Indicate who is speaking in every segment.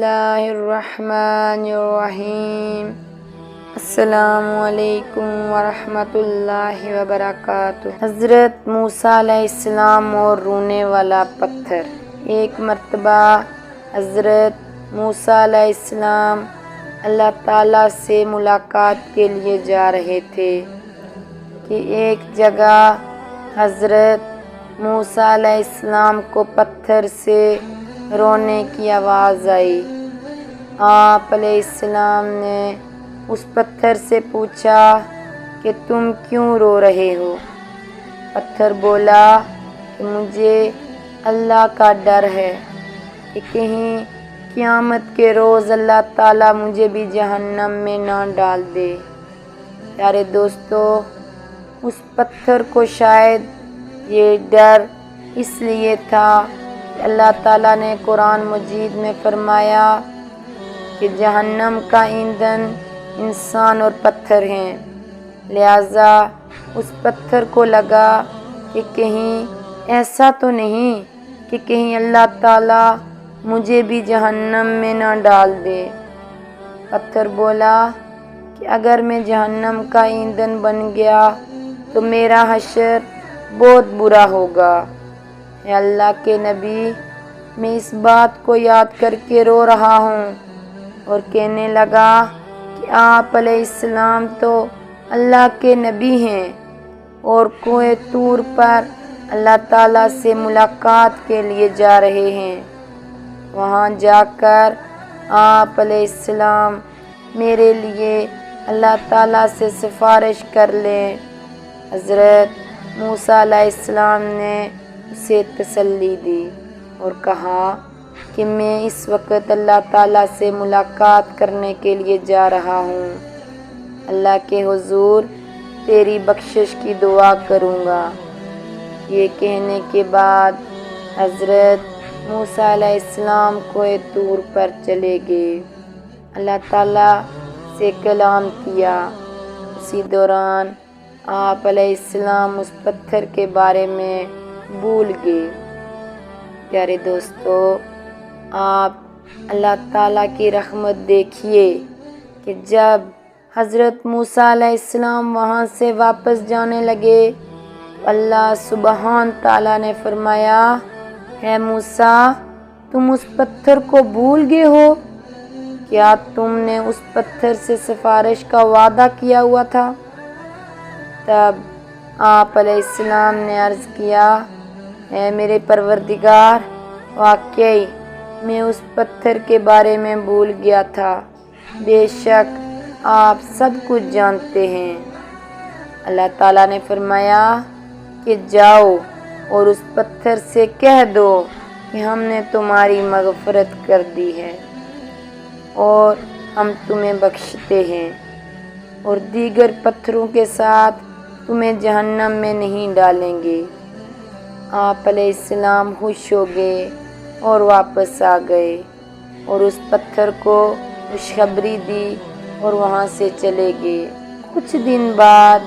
Speaker 1: اللہ الرحمن الرحیم۔ السلام علیکم ورحمۃ اللہ وبرکاتہ۔ حضرت موسیٰ علیہ السلام اور رونے والا پتھر۔ ایک مرتبہ حضرت موسیٰ علیہ السلام اللہ تعالیٰ سے ملاقات کے لیے جا رہے تھے کہ ایک جگہ حضرت موسیٰ علیہ السلام کو پتھر سے رونے کی آواز آئی۔ آپ علیہ السلام نے اس پتھر سے پوچھا کہ تم کیوں رو رہے ہو؟ پتھر بولا کہ مجھے اللہ کا ڈر ہے کہ کہیں قیامت کے روز اللہ تعالیٰ مجھے بھی جہنم میں نہ ڈال دے۔ پیارے دوستو، اس پتھر کو شاید یہ ڈر اس لیے تھا کہ اللہ تعالیٰ نے قرآن مجید میں فرمایا کہ جہنم کا ایندھن انسان اور پتھر ہیں، لہٰذا اس پتھر کو لگا کہ کہیں ایسا تو نہیں کہ کہیں اللہ تعالیٰ مجھے بھی جہنم میں نہ ڈال دے۔ پتھر بولا کہ اگر میں جہنم کا ایندھن بن گیا تو میرا حشر بہت برا ہوگا۔ اے اللہ کے نبی، میں اس بات کو یاد کر کے رو رہا ہوں۔ اور کہنے لگا کہ آپ علیہ السلام تو اللہ کے نبی ہیں اور کوہ طور پر اللہ تعالیٰ سے ملاقات کے لیے جا رہے ہیں۔ وہاں جا کر آپ علیہ السلام میرے لیے اللہ تعالیٰ سے سفارش کر لیں۔ حضرت موسیٰ علیہ السلام نے اسے تسلی دی اور کہا کہ میں اس وقت اللہ تعالیٰ سے ملاقات کرنے کے لیے جا رہا ہوں، اللہ کے حضور تیری بخشش کی دعا کروں گا۔ یہ کہنے کے بعد حضرت موسیٰ علیہ السلام کوہ طور پر چلے گئے، اللہ تعالیٰ سے کلام کیا۔ اسی دوران آپ علیہ السلام اس پتھر کے بارے میں بھول گئے۔ پیارے دوستو، آپ اللہ تعالیٰ کی رحمت دیکھیے کہ جب حضرت موسیٰ علیہ السلام وہاں سے واپس جانے لگے تو اللہ سبحان تعالیٰ نے فرمایا، اے موسیٰ، تم اس پتھر کو بھول گئے ہو؟ کیا تم نے اس پتھر سے سفارش کا وعدہ کیا ہوا تھا؟ تب آپ علیہ السلام نے عرض کیا، اے میرے پروردگار، واقعی میں اس پتھر کے بارے میں بھول گیا تھا، بے شک آپ سب کچھ جانتے ہیں۔ اللہ تعالیٰ نے فرمایا کہ جاؤ اور اس پتھر سے کہہ دو کہ ہم نے تمہاری مغفرت کر دی ہے اور ہم تمہیں بخشتے ہیں اور دیگر پتھروں کے ساتھ تمہیں جہنم میں نہیں ڈالیں گے۔ آپ علیہ السلام خوش ہو گئے اور واپس آ گئے اور اس پتھر کو خوشخبری دی اور وہاں سے چلے گئے۔ کچھ دن بعد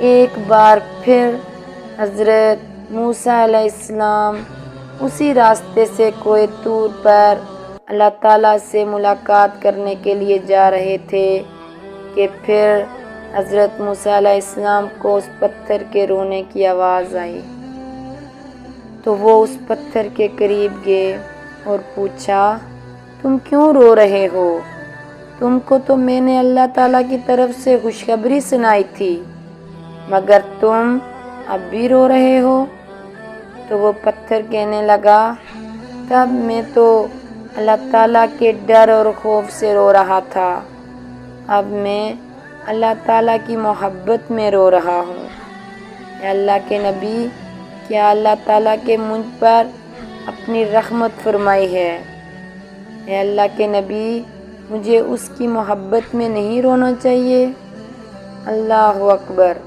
Speaker 1: ایک بار پھر حضرت موسیٰ علیہ السلام اسی راستے سے کوہ طور پر اللہ تعالیٰ سے ملاقات کرنے کے لیے جا رہے تھے کہ پھر حضرت موسیٰ علیہ السلام کو اس پتھر کے رونے کی آواز آئی تو وہ اس پتھر کے قریب گئے اور پوچھا، تم کیوں رو رہے ہو؟ تم کو تو میں نے اللہ تعالیٰ کی طرف سے خوشخبری سنائی تھی، مگر تم اب بھی رو رہے ہو؟ تو وہ پتھر کہنے لگا، تب میں تو اللہ تعالیٰ کے ڈر اور خوف سے رو رہا تھا، اب میں اللہ تعالیٰ کی محبت میں رو رہا ہوں۔ اے اللہ کے نبی، کیا اللہ تعالیٰ کے مجھ پر اپنی رحمت فرمائی ہے؟ اے اللہ کے نبی، مجھے اس کی محبت میں نہیں رونا چاہیے؟ اللہ اکبر۔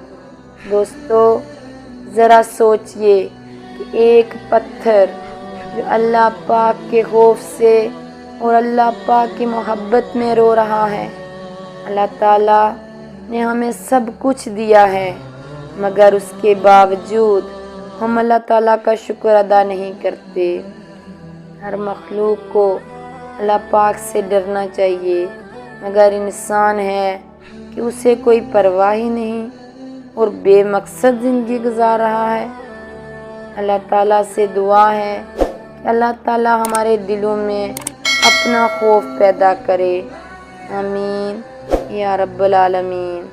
Speaker 1: دوستو، ذرا سوچئے کہ ایک پتھر جو اللہ پاک کے خوف سے اور اللہ پاک کی محبت میں رو رہا ہے۔ اللہ تعالیٰ نے ہمیں سب کچھ دیا ہے، مگر اس کے باوجود ہم اللہ تعالیٰ کا شکر ادا نہیں کرتے۔ ہر مخلوق کو اللہ پاک سے ڈرنا چاہیے، مگر انسان ہے کہ اسے کوئی پرواہ ہی نہیں اور بے مقصد زندگی گزار رہا ہے۔ اللہ تعالیٰ سے دعا ہے کہ اللہ تعالیٰ ہمارے دلوں میں اپنا خوف پیدا کرے، آمین یا رب العالمین۔